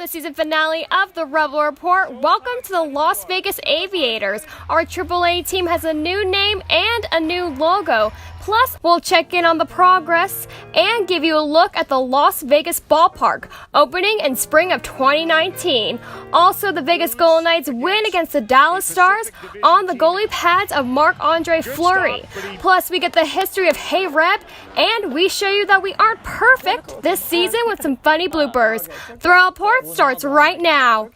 the season finale of the Rebel Report. Welcome to the Las Vegas Aviators. Our AAA team has a new name and a new logo. Plus, we'll check in on the progress and give you a look at the Las Vegas Ballpark, opening in spring of 2019. Also, the Vegas Golden Knights win against the Dallas Stars on the goalie pads of Marc-Andre Fleury. Plus, we get the history of Hey Reb, and we show you that we aren't perfect this season with some funny bloopers. The report starts right now.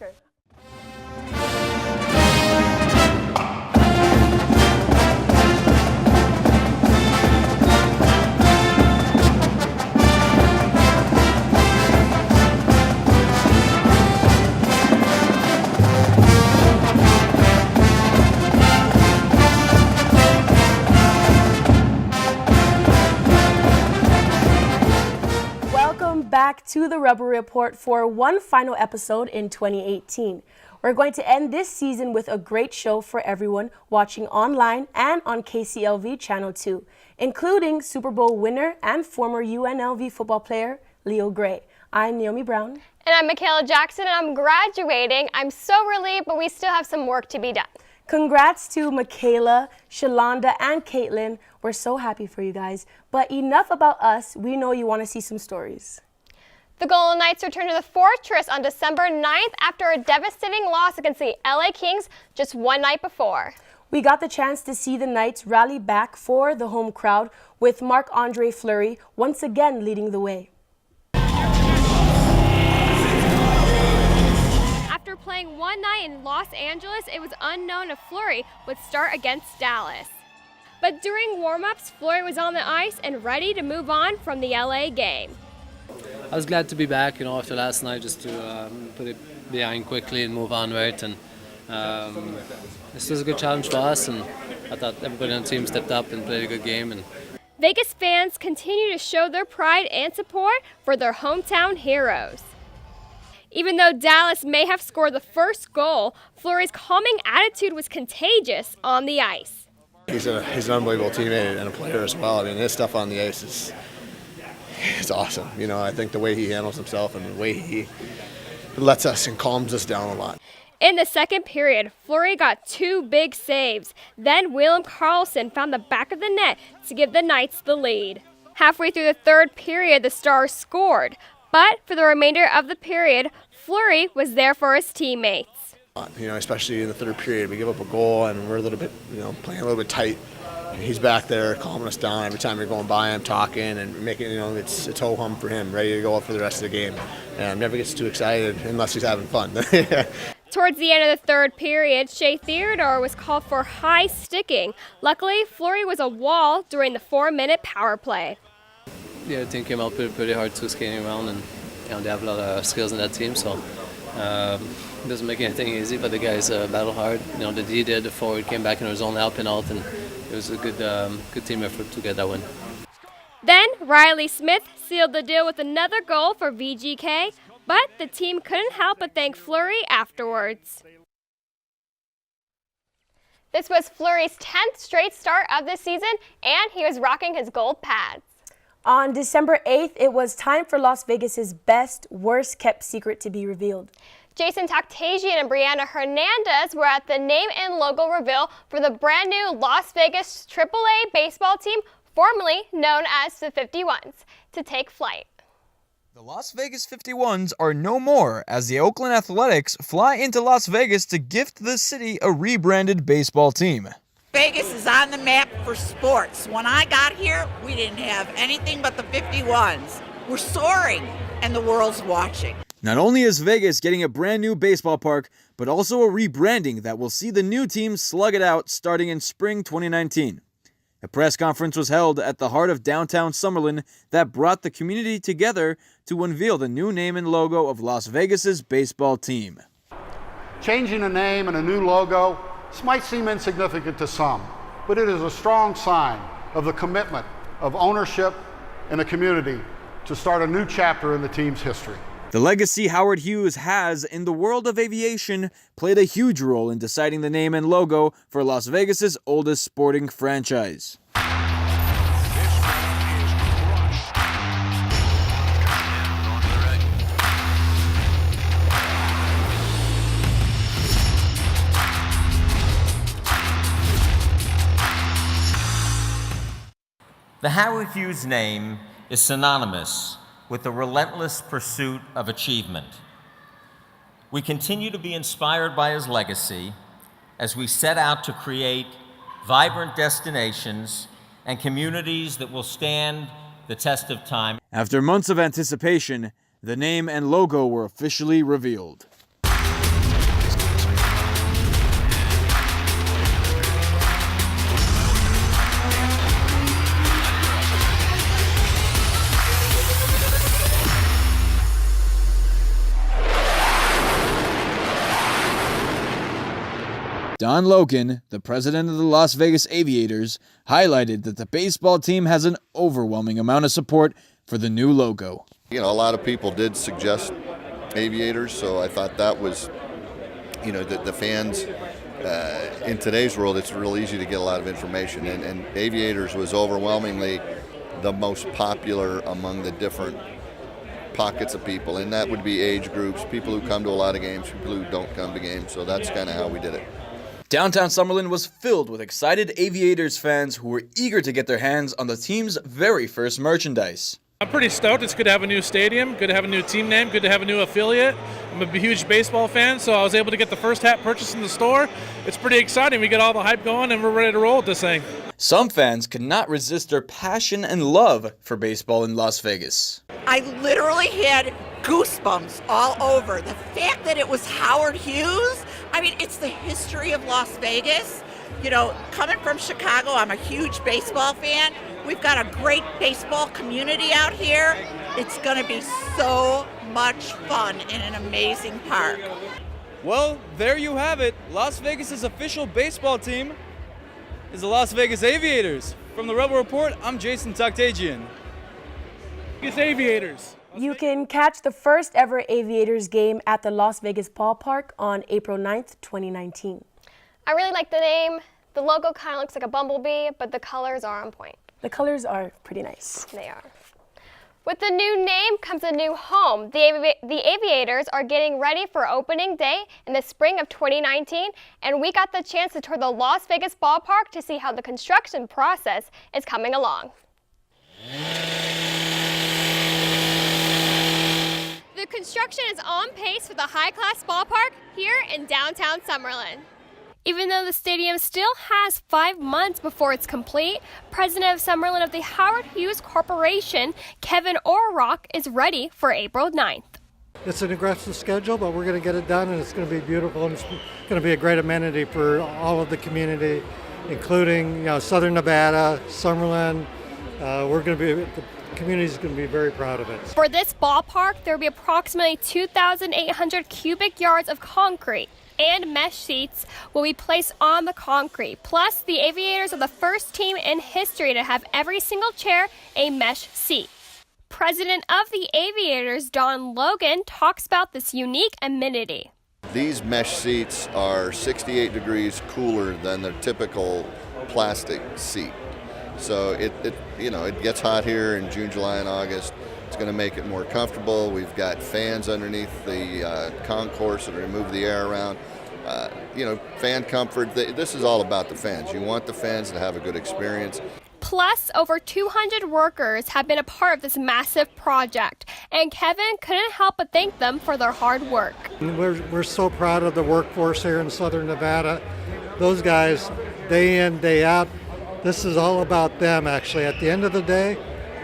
Back to the Rebel Report for one final episode in 2018. We're going to end this season with a great show for everyone watching online and on KCLV Channel 2, including Super Bowl winner and former UNLV football player Leo Gray. I'm Naomi Brown. And I'm Michaela Jackson, and I'm graduating. I'm so relieved, but we still have some work to be done. Congrats to Michaela, Shalonda, and Caitlin. We're so happy for you guys. But enough about us. We know you want to see some stories. The Golden Knights returned to the Fortress on December 9th after a devastating loss against the LA Kings just one night before. We got the chance to see the Knights rally back for the home crowd with Marc-Andre Fleury once again leading the way. After playing one night in Los Angeles, it was unknown if Fleury would start against Dallas. But during warm-ups, Fleury was on the ice and ready to move on from the LA game. I was glad to be back, after last night, just to put it behind quickly and move on, right? And this was a good challenge for us, and I thought everybody on the team stepped up and played a good game. And Vegas fans continue to show their pride and support for their hometown heroes. Even though Dallas may have scored the first goal, Fleury's calming attitude was contagious on the ice. He's an unbelievable teammate and a player as well. I mean, his stuff on the ice is awesome. I think the way he handles himself and the way he lets us and calms us down a lot. In the second period, Fleury got two big saves. Then William Karlsson found the back of the net to give the Knights the lead. Halfway through the third period, the Stars scored. But for the remainder of the period, Fleury was there for his teammates. Especially in the third period, we give up a goal and we're a little bit, playing a little bit tight. He's back there calming us down every time you're going by him, talking and making, it's ho-hum for him, ready to go up for the rest of the game. And never gets too excited unless he's having fun. Towards the end of the third period, Shea Theodore was called for high sticking. Luckily, Fleury was a wall during the 4-minute power play. Yeah, the team came out pretty hard to skating around, and they have a lot of skills in that team, so it doesn't make anything easy, but the guys battle hard. The D did, the forward came back in his own helping out, and it was a good team effort to get that win. Then Riley Smith sealed the deal with another goal for VGK, but the team couldn't help but thank Fleury afterwards. This was Fleury's 10th straight start of the season, and he was rocking his gold pads. On December 8th, it was time for Las Vegas's best, worst-kept secret to be revealed. Jason Toctasian and Brianna Hernandez were at the name and logo reveal for the brand new Las Vegas AAA baseball team, formerly known as the 51s, to take flight. The Las Vegas 51s are no more as the Oakland Athletics fly into Las Vegas to gift the city a rebranded baseball team. Vegas is on the map for sports. When I got here, we didn't have anything but the 51s. We're soaring, and the world's watching. Not only is Vegas getting a brand new baseball park, but also a rebranding that will see the new team slug it out starting in spring 2019. A press conference was held at the heart of downtown Summerlin that brought the community together to unveil the new name and logo of Las Vegas's baseball team. Changing a name and a new logo, this might seem insignificant to some, but it is a strong sign of the commitment of ownership and the community to start a new chapter in the team's history. The legacy Howard Hughes has in the world of aviation played a huge role in deciding the name and logo for Las Vegas's oldest sporting franchise. The Howard Hughes name is synonymous with the relentless pursuit of achievement. We continue to be inspired by his legacy as we set out to create vibrant destinations and communities that will stand the test of time. After months of anticipation, the name and logo were officially revealed. Don Logan, the president of the Las Vegas Aviators, highlighted that the baseball team has an overwhelming amount of support for the new logo. You know, a lot of people did suggest Aviators, so I thought that was, you know, the fans, in today's world, it's real easy to get a lot of information, and Aviators was overwhelmingly the most popular among the different pockets of people, and that would be age groups, people who come to a lot of games, people who don't come to games, so that's kind of how we did it. Downtown Summerlin was filled with excited Aviators fans who were eager to get their hands on the team's very first merchandise. I'm pretty stoked. It's good to have a new stadium, good to have a new team name, good to have a new affiliate. I'm a huge baseball fan, so I was able to get the first hat purchased in the store. It's pretty exciting. We get all the hype going, and we're ready to roll with this thing. Some fans could not resist their passion and love for baseball in Las Vegas. I literally had goosebumps all over. The fact that it was Howard Hughes, I mean, it's the history of Las Vegas. You know, coming from Chicago, I'm a huge baseball fan. We've got a great baseball community out here. It's going to be so much fun in an amazing park. Well, there you have it. Las Vegas's official baseball team is the Las Vegas Aviators. From the Rebel Report, I'm Jason Toktagian. Vegas Aviators. You can catch the first ever Aviators game at the Las Vegas Ballpark on April 9th, 2019. I really like the name. The logo kind of looks like a bumblebee, but the colors are on point. The colors are pretty nice. They are. With the new name comes a new home. The Aviators are getting ready for opening day in the spring of 2019, and we got the chance to tour the Las Vegas Ballpark to see how the construction process is coming along. The construction is on pace for the high-class ballpark here in downtown Summerlin. Even though the stadium still has 5 months before it's complete, President of Summerlin of the Howard Hughes Corporation, Kevin Orrock, is ready for April 9th. It's an aggressive schedule, but we're going to get it done, and it's going to be beautiful, and it's going to be a great amenity for all of the community, including Southern Nevada, Summerlin. The community is going to be very proud of it. For this ballpark, there will be approximately 2,800 cubic yards of concrete, and mesh seats will be placed on the concrete. Plus, the Aviators are the first team in history to have every single chair a mesh seat. President of the Aviators, Don Logan, talks about this unique amenity. These mesh seats are 68 degrees cooler than the typical plastic seat. So it gets hot here in June, July, and August. It's going to make it more comfortable. We've got fans underneath the concourse that move the air around. Fan comfort. This is all about the fans. You want the fans to have a good experience. Plus, over 200 workers have been a part of this massive project, and Kevin couldn't help but thank them for their hard work. We're so proud of the workforce here in Southern Nevada. Those guys, day in, day out, this is all about them, actually. At the end of the day,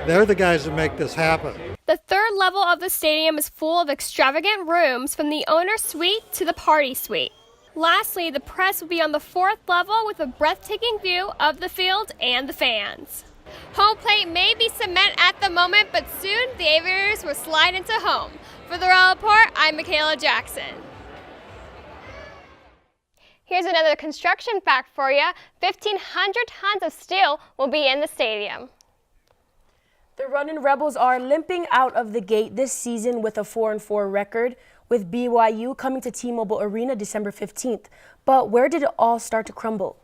they're the guys that make this happen. The third level of the stadium is full of extravagant rooms, from the owner's suite to the party suite. Lastly, the press will be on the fourth level with a breathtaking view of the field and the fans. Home plate may be cement at the moment, but soon the Aviators will slide into home. For the Rebel Report, I'm Michaela Jackson. Here's another construction fact for you. 1,500 tons of steel will be in the stadium. The Runnin Rebels are limping out of the gate this season with a 4-4 record, with BYU coming to T-Mobile Arena December 15th. But where did it all start to crumble?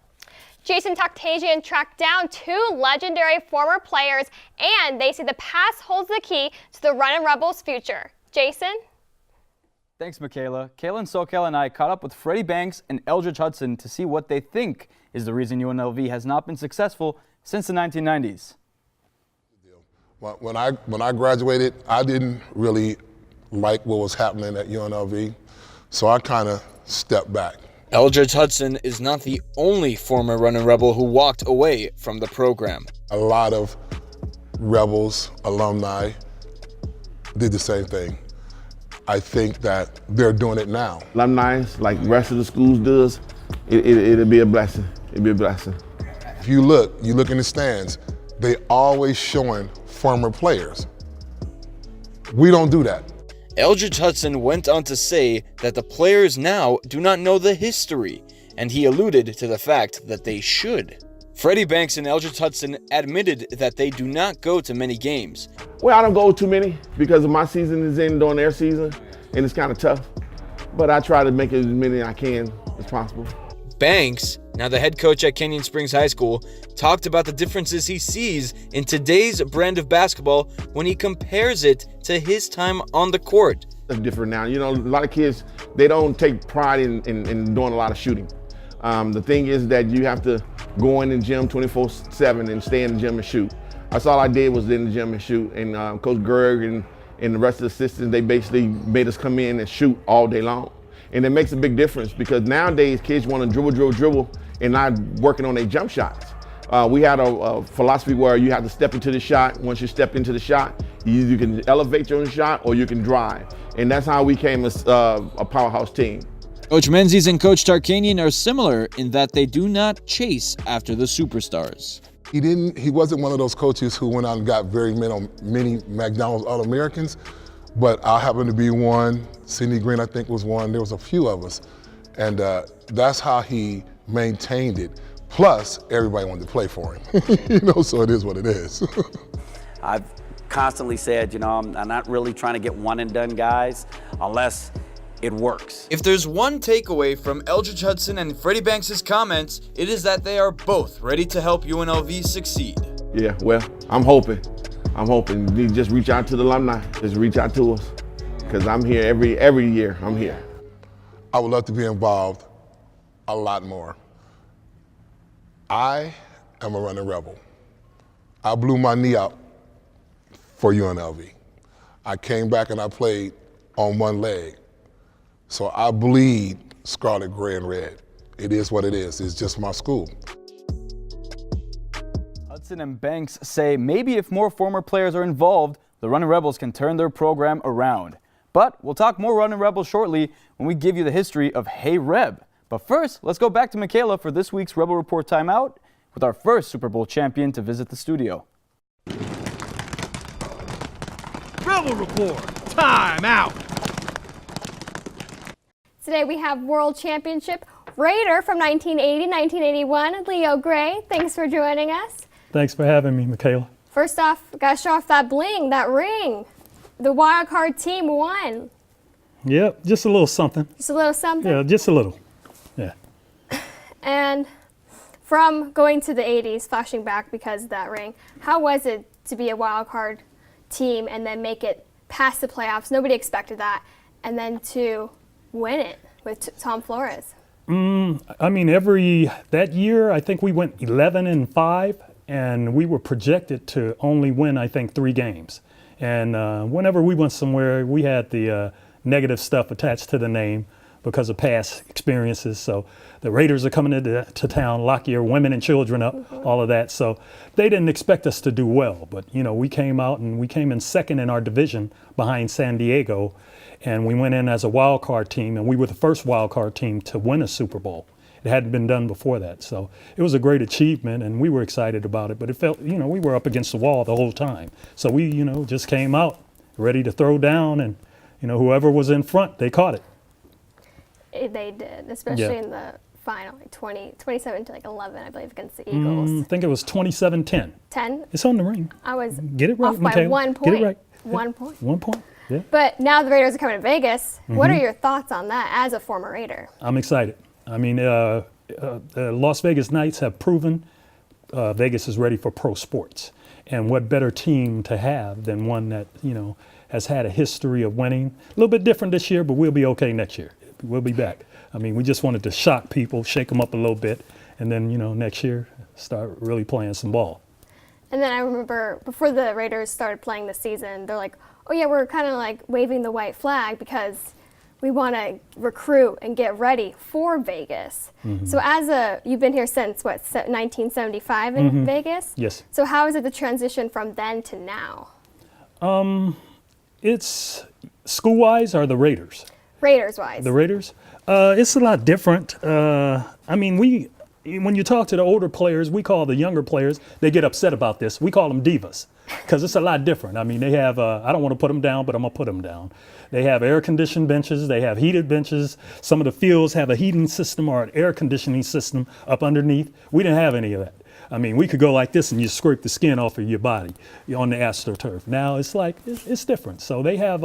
Jason Toktagian tracked down 2 legendary former players, and they say the past holds the key to the Runnin Rebels' future. Jason? Thanks, Michaela. Kaylin Sokel and I caught up with Freddie Banks and Eldridge Hudson to see what they think is the reason UNLV has not been successful since the 1990s. When I graduated, I didn't really like what was happening at UNLV, so I kind of stepped back. Eldridge Hudson is not the only former Runnin' Rebel who walked away from the program. A lot of Rebels, alumni, did the same thing. I think that they're doing it now. Alumni, like the rest of the schools does, it'll be a blessing. It'll be a blessing. If you look in the stands, they always showing former players. We don't do that. Eldridge Hudson went on to say that the players now do not know the history, and he alluded to the fact that they should. Freddie Banks and Eldridge Hudson admitted that they do not go to many games. Well, I don't go too many because my season is in during their season, and it's kind of tough. But I try to make as many as I can as possible. Banks, now the head coach at Canyon Springs High School, talked about the differences he sees in today's brand of basketball when he compares it to his time on the court. It's different now. You know, a lot of kids, they don't take pride in doing a lot of shooting. The thing is that you have to go in the gym 24/7 and stay in the gym and shoot. That's all I did was in the gym and shoot. And Coach Gerg and the rest of the assistants, they basically made us come in and shoot all day long. And it makes a big difference because nowadays kids want to dribble and not working on their jump shots. We had a philosophy where you have to step into the shot. Once you step into the shot, you can elevate your own shot or you can drive. And that's how we came as a powerhouse team. Coach Menzies and Coach Tarkanian are similar in that they do not chase after the superstars. He wasn't one of those coaches who went out and got very many McDonald's All-Americans, but I happened to be one. Sidney Green, I think, was one. There was a few of us. And that's how he maintained it. Plus, everybody wanted to play for him. So it is what it is. I've constantly said, I'm not really trying to get one and done guys unless it works. If there's one takeaway from Eldridge Hudson and Freddie Banks' comments, it is that they are both ready to help UNLV succeed. Yeah, well, I'm hoping. You just reach out to the alumni. Just reach out to us. Because I'm here every year. I'm here. I would love to be involved a lot more. I am a running rebel. I blew my knee out for UNLV. I came back and I played on one leg. So I bleed scarlet, gray, and red. It is what it is. It's just my school. Hudson and Banks say maybe if more former players are involved, the Runnin' Rebels can turn their program around. But we'll talk more Runnin' Rebels shortly when we give you the history of Hey Reb. But first, let's go back to Michaela for this week's Rebel Report Timeout with our first Super Bowl champion to visit the studio. Rebel Report Timeout. Today we have World Championship Raider from 1980-1981, Leo Gray. Thanks for joining us. Thanks for having me, Michaela. First off, gotta show off that bling, that ring. The wild card team won. Yep, just a little something. Just a little something? Yeah, just a little. Yeah. And from going to the 80s, flashing back because of that ring, how was it to be a wild card team and then make it past the playoffs? Nobody expected that. And then to win it with Tom Flores. I mean, that year, I think we went 11-5, and we were projected to only win, I think, 3 games. And whenever we went somewhere, we had the negative stuff attached to the name because of past experiences. So the Raiders are coming into town, lock your women and children up, all of that. So they didn't expect us to do well. But, we came out and we came in second in our division behind San Diego. And we went in as a wild card team, and we were the first wild card team to win a Super Bowl. It hadn't been done before that. So it was a great achievement, and we were excited about it. But it felt, we were up against the wall the whole time. So we, just came out ready to throw down, and, whoever was in front, they caught it. They did, especially in the final, 27-11, I believe, against the Eagles. I think it was 27-10. 10? It's on the ring. I was Get it right, off by Michaela. 1 point. Get it right. 1 point. 1 point. Yeah. But now the Raiders are coming to Vegas. What are your thoughts on that as a former Raider? I'm excited. I mean, the Las Vegas Knights have proven Vegas is ready for pro sports. And what better team to have than one that, has had a history of winning. A little bit different this year, but we'll be okay next year. We'll be back. I mean, we just wanted to shock people, shake them up a little bit, and then, next year start really playing some ball. And then I remember before the Raiders started playing this season, they're like, oh yeah, we're kind of like waving the white flag because we want to recruit and get ready for Vegas. So you've been here since, what, 1975 in Vegas? Yes. So how is it the transition from then to now? It's school-wise or the Raiders? Raiders-wise. The Raiders? It's a lot different. I mean, when you talk to the older players, we call the younger players, they get upset about this. We call them divas because it's a lot different. I mean, they have, I don't want to put them down, but I'm going to put them down. They have air-conditioned benches. They have heated benches. Some of the fields have a heating system or an air conditioning system up underneath. We didn't have any of that. I mean, we could go like this and you scrape the skin off of your body on the AstroTurf. Now it's like, it's different. So they have,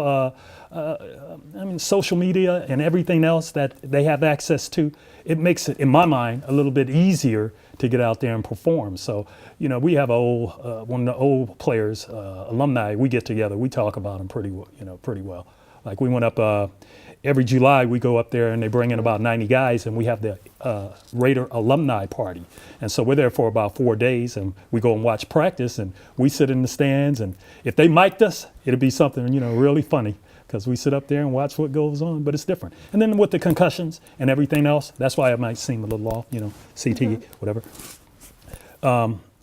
social media and everything else that they have access to. It makes it, in my mind, a little bit easier to get out there and perform. So, we have one of the old players, alumni, we get together, we talk about them pretty well. Like we went up, every July we go up there and they bring in about 90 guys and we have the Raider alumni party. And so we're there for about 4 days and we go and watch practice and we sit in the stands, and if they mic'd us, it'd be something, really funny, because we sit up there and watch what goes on, but it's different. And then with the concussions and everything else, that's why it might seem a little off, CT, whatever.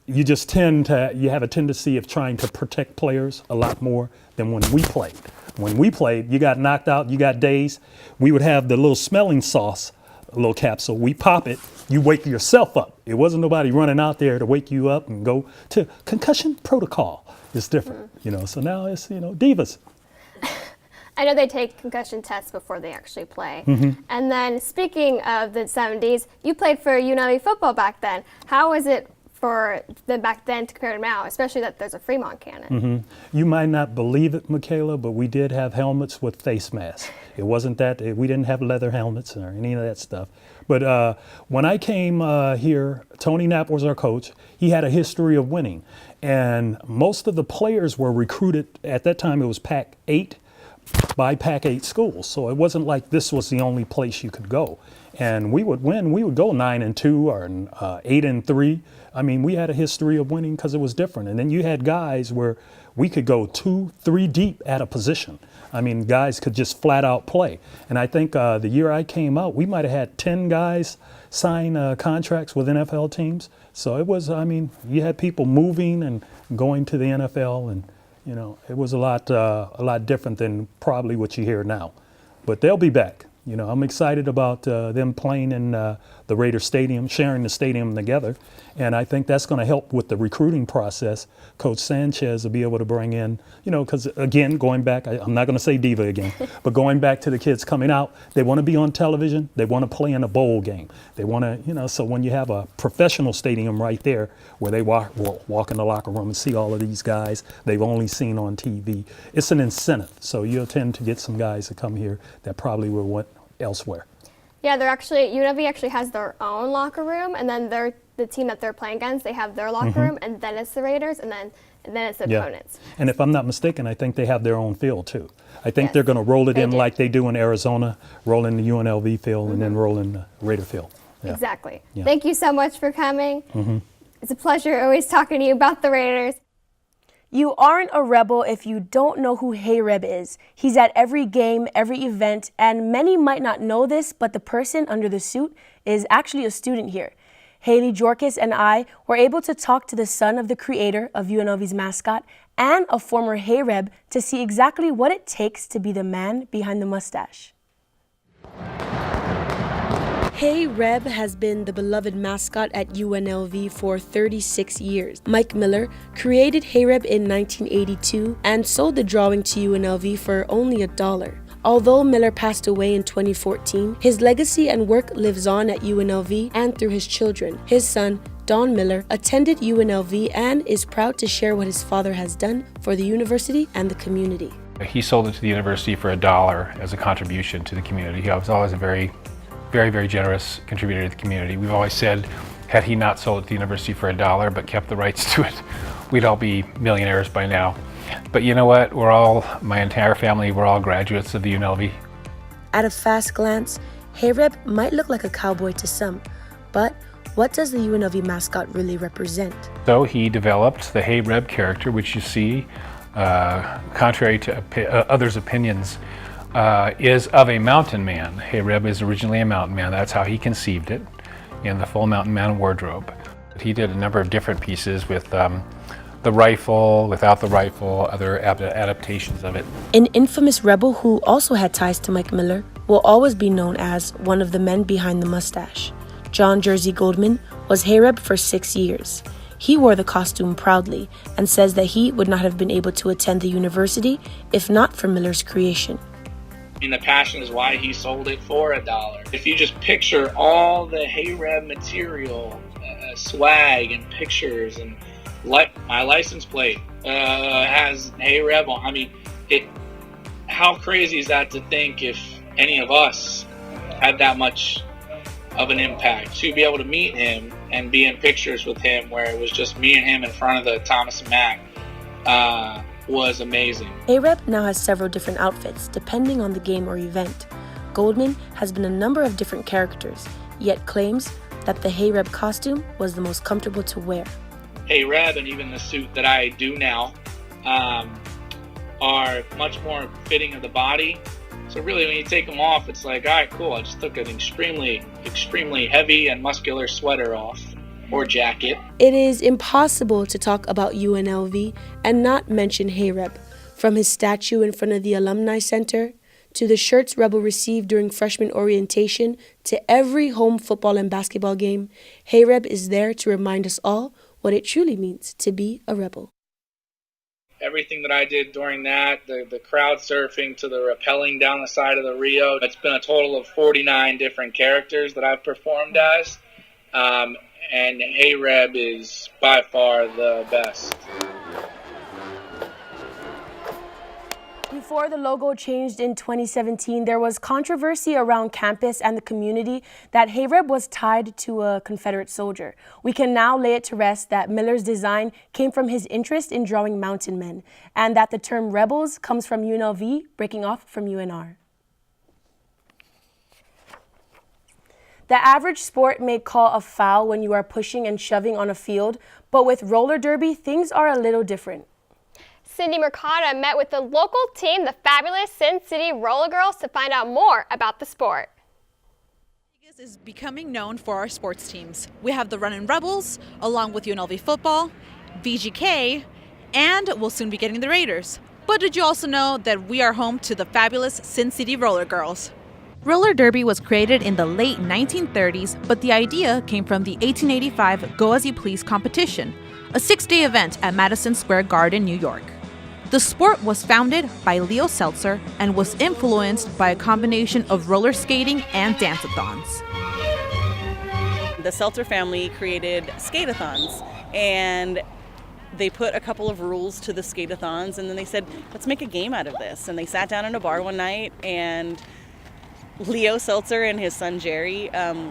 You just you have a tendency of trying to protect players a lot more than when we played. When we played, you got knocked out, you got dazed. We would have the little smelling sauce, a little capsule. We pop it, you wake yourself up. It wasn't nobody running out there to wake you up and go to concussion protocol. It's different, So now it's, divas. I know they take concussion tests before they actually play. And then speaking of the 70s, you played for UNLV football back then. How is it for the back then to compare to now, especially that there's a Fremont cannon? You might not believe it, Michaela, but we did have helmets with face masks. It wasn't that, we didn't have leather helmets or any of that stuff. But when I came here, Tony Knapp was our coach. He had a history of winning. And most of the players were recruited, at that time it was Pac-8, by Pac-8 schools. So it wasn't like this was the only place you could go. And we would win. We would go 9-2 or 8-3. I mean, we had a history of winning because it was different. And then you had guys where we could go 2-3 deep at a position. I mean, guys could just flat out play. And I think the year I came out, we might have had 10 guys sign contracts with NFL teams. So it was, you had people moving and going to the NFL, and it was a lot different than probably what you hear now. But they'll be back. I'm excited about them playing in the Raider Stadium, sharing the stadium together. And I think that's going to help with the recruiting process. Coach Sanchez will be able to bring in, because again, going back, I'm not going to say diva again, but going back to the kids coming out, they want to be on television. They want to play in a bowl game. They want to, so when you have a professional stadium right there where they walk in the locker room and see all of these guys they've only seen on TV, it's an incentive. So you'll tend to get some guys that come here that probably will went elsewhere. Yeah, UNLV actually has their own locker room, and then the team that they're playing against, they have their locker room, and then it's the Raiders, and then it's the opponents. And if I'm not mistaken, I think they have their own field too. I think they're going to roll it in like they do in Arizona, roll in the UNLV field, and then roll in the Raider field. Yeah. Exactly. Yeah. Thank you so much for coming. It's a pleasure always talking to you about the Raiders. You aren't a Rebel if you don't know who Hey Reb is. He's at every game, every event, and many might not know this, but the person under the suit is actually a student here. Haley Jorkis and I were able to talk to the son of the creator of UNLV's mascot and a former Hey Reb to see exactly what it takes to be the man behind the mustache. Hey Reb has been the beloved mascot at UNLV for 36 years. Mike Miller created Hey Reb in 1982 and sold the drawing to UNLV for only $1. Although Miller passed away in 2014, his legacy and work lives on at UNLV and through his children. His son, Don Miller, attended UNLV and is proud to share what his father has done for the university and the community. He sold it to the university for $1 as a contribution to the community. He was always a very generous contributor to the community. We've always said, had he not sold it to the university for $1 but kept the rights to it, we'd all be millionaires by now. But you know what? My entire family, we're all graduates of the UNLV. At a fast glance, Hey Reb might look like a cowboy to some, but What does the UNLV mascot really represent? So he developed the Hey Reb character, which you see, contrary to others' opinions, is of a mountain man. Hey Reb is originally a mountain man. That's how he conceived it in the full mountain man wardrobe. He did a number of different pieces with the rifle, without the rifle, other adaptations of it. An infamous rebel who also had ties to Mike Miller will always be known as one of the men behind the mustache. John Jersey Goldman was Hey Reb for 6 years. He wore the costume proudly and says that he would not have been able to attend the university if not for Miller's creation. And the passion is why he sold it for $1. If you just picture all the Hey Reb material, swag and pictures, and my license plate has Hey Reb on. I mean, how crazy is that to think if any of us had that much of an impact, to be able to meet him and be in pictures with him where it was just me and him in front of the Thomas and Mack was amazing. Hey Reb now has several different outfits depending on the game or event. Goldman has been a number of different characters, yet claims that the Hey Reb costume was the most comfortable to wear. Hey Reb and even the suit that I do now are much more fitting of the body. So really when you take them off, it's like, all right, cool. I just took an extremely heavy and muscular sweater off, or jacket. It is impossible to talk about UNLV and not mention Hey Reb. From his statue in front of the Alumni Center, to the shirts Rebel received during freshman orientation, to every home football and basketball game, Hey Reb is there to remind us all what it truly means to be a Rebel. Everything that I did during that, the crowd surfing to the rappelling down the side of the Rio, it's been a total of 49 different characters that I've performed as. And Hey Reb is by far the best. Before the logo changed in 2017, there was controversy around campus and the community that Hey Reb was tied to a Confederate soldier. We can now lay it to rest that Miller's design came from his interest in drawing mountain men, and that the term rebels comes from UNLV breaking off from UNR. The average sport may call a foul when you are pushing and shoving on a field, but with roller derby, things are a little different. Cindy Mercado met with the local team, the fabulous Sin City Roller Girls, to find out more about the sport. Vegas is becoming known for our sports teams. We have the Runnin Rebels, along with UNLV football, VGK, and we'll soon be getting the Raiders. But did you also know that we are home to the fabulous Sin City Roller Girls? Roller derby was created in the late 1930s, but the idea came from the 1885 Go As You Please competition, a 6-day event at Madison Square Garden, New York. The sport was founded by Leo Seltzer and was influenced by a combination of roller skating and dance-a-thons. The Seltzer family created skate-a-thons, and they put a couple of rules to the skate-a-thons, and then they said, let's make a game out of this. And they sat down in a bar one night, and Leo Seltzer and his son Jerry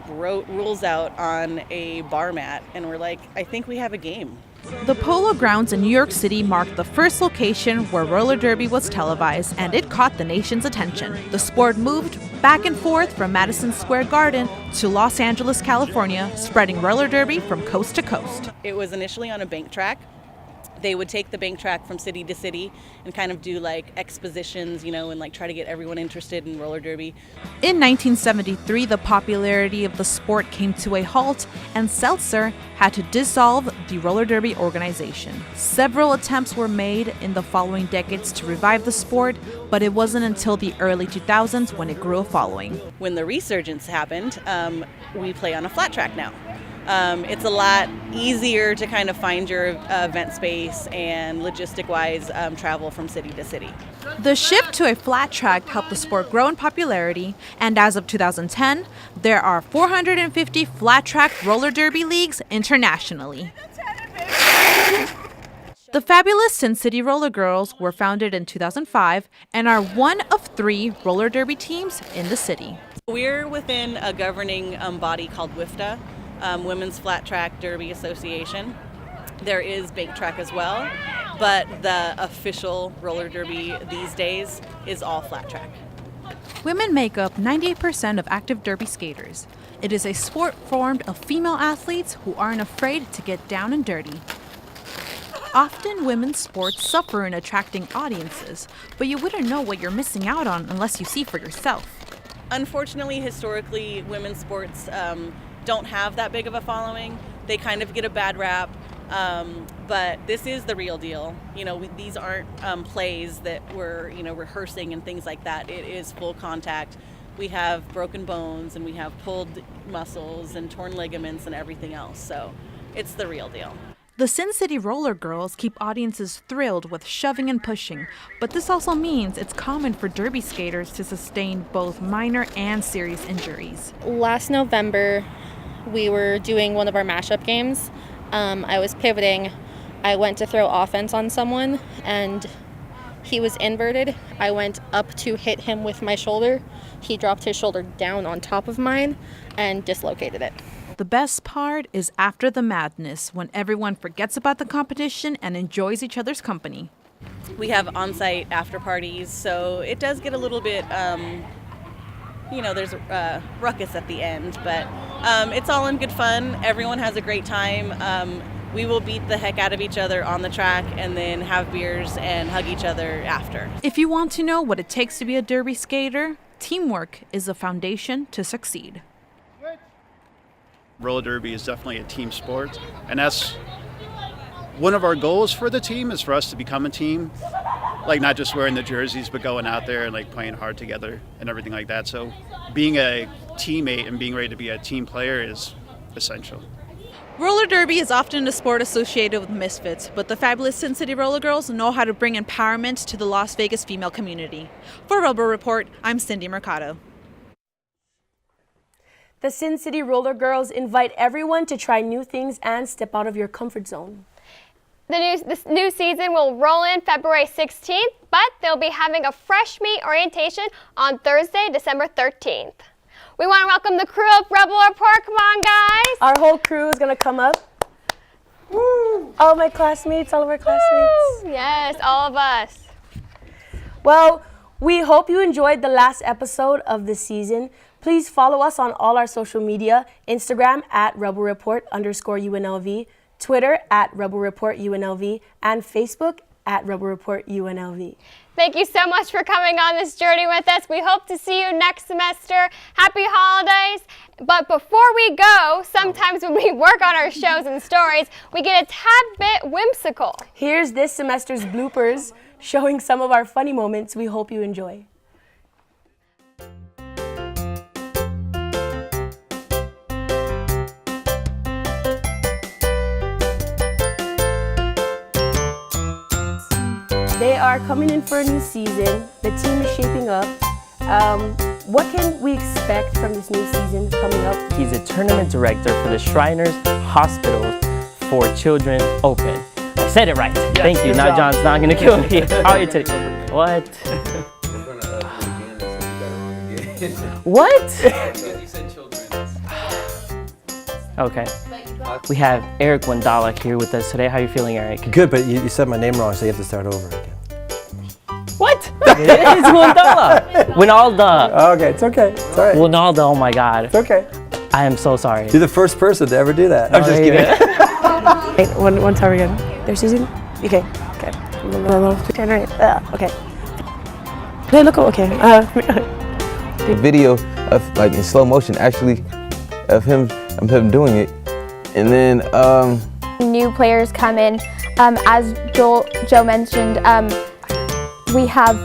wrote rules out on a bar mat, and we're like, I think we have a game. The Polo Grounds in New York City marked the first location where roller derby was televised, and it caught the nation's attention. The sport moved back and forth from Madison Square Garden to Los Angeles, California, spreading roller derby from coast to coast. It was initially on a bank track. They would take the bank track from city to city and kind of do like expositions, and like try to get everyone interested in roller derby. In 1973, the popularity of the sport came to a halt, and Seltzer had to dissolve the roller derby organization. Several attempts were made in the following decades to revive the sport, but it wasn't until the early 2000s when it grew a following. When the resurgence happened, we play on a flat track now. It's a lot easier to kind of find your event space and logistic-wise travel from city to city. The shift to a flat track helped the sport grow in popularity, and as of 2010, there are 450 flat track roller derby leagues internationally. The fabulous Sin City Roller Girls were founded in 2005 and are one of 3 roller derby teams in the city. We're within a governing body called WIFTA. Women's Flat Track Derby Association. There is bank track as well, but the official roller derby these days is all flat track. Women make up 98% of active derby skaters. It is a sport formed of female athletes who aren't afraid to get down and dirty. Often women's sports suffer in attracting audiences, but you wouldn't know what you're missing out on unless you see for yourself. Unfortunately, historically, women's sports don't have that big of a following. They kind of get a bad rap, but this is the real deal. You know, these aren't plays that we're, rehearsing and things like that. It is full contact. We have broken bones and we have pulled muscles and torn ligaments and everything else. So it's the real deal. The Sin City Roller Girls keep audiences thrilled with shoving and pushing, but this also means it's common for derby skaters to sustain both minor and serious injuries. Last November, we were doing one of our mashup games. I was pivoting. I went to throw offense on someone, and he was inverted. I went up to hit him with my shoulder. He dropped his shoulder down on top of mine and dislocated it. The best part is after the madness, when everyone forgets about the competition and enjoys each other's company. We have on-site after parties, so it does get a little bit, there's a ruckus at the end, but it's all in good fun. Everyone has a great time. We will beat the heck out of each other on the track and then have beers and hug each other after. If you want to know what it takes to be a derby skater, teamwork is the foundation to succeed. Roller derby is definitely a team sport, and that's one of our goals for the team, is for us to become a team, like not just wearing the jerseys but going out there and like playing hard together and everything like that. So being a teammate and being ready to be a team player is essential. Roller derby is often a sport associated with misfits, but the fabulous Sin City Roller Girls know how to bring empowerment to the Las Vegas female community. For Rebel Report, I'm Cindy Mercado. The Sin City Roller Girls invite everyone to try new things and step out of your comfort zone. This new season will roll in February 16th, but they'll be having a fresh meat orientation on Thursday, December 13th. We want to welcome the crew of Rebel Report. Come on, guys. Our whole crew is going to come up. Woo. All my classmates, all of our classmates. Woo. Yes, all of us. Well, we hope you enjoyed the last episode of the season. Please follow us on all our social media, Instagram at Rebel Report _UNLV, Twitter at Rebel Report UNLV, and Facebook at Rebel Report UNLV. Thank you so much for coming on this journey with us. We hope to see you next semester. Happy holidays. But before we go, sometimes when we work on our shows and stories, we get a tad bit whimsical. Here's this semester's bloopers showing some of our funny moments we hope you enjoy. They are coming in for a new season. The team is shaping up. What can we expect from this new season coming up? He's a tournament director for the Shriners Hospital for Children Open. I said it right. Yes, thank you. Now John's not going to kill me. How are you today? What? What? You said children. Okay. We have Eric Wendala here with us today. How are you feeling, Eric? Good, but you said my name wrong, so you have to start over again. What? It is Wendala. Winalda. Okay, it's okay. It's all right. Winalda, oh my God. It's okay. I am so sorry. You're the first person to ever do that. I'm just kidding. Wait, one time again. There's Susan? Okay. Okay. Turn right. Okay. Hey, look, okay. The video of, like, in slow motion, actually, of him doing it. And then new players come in. As Joe mentioned, we have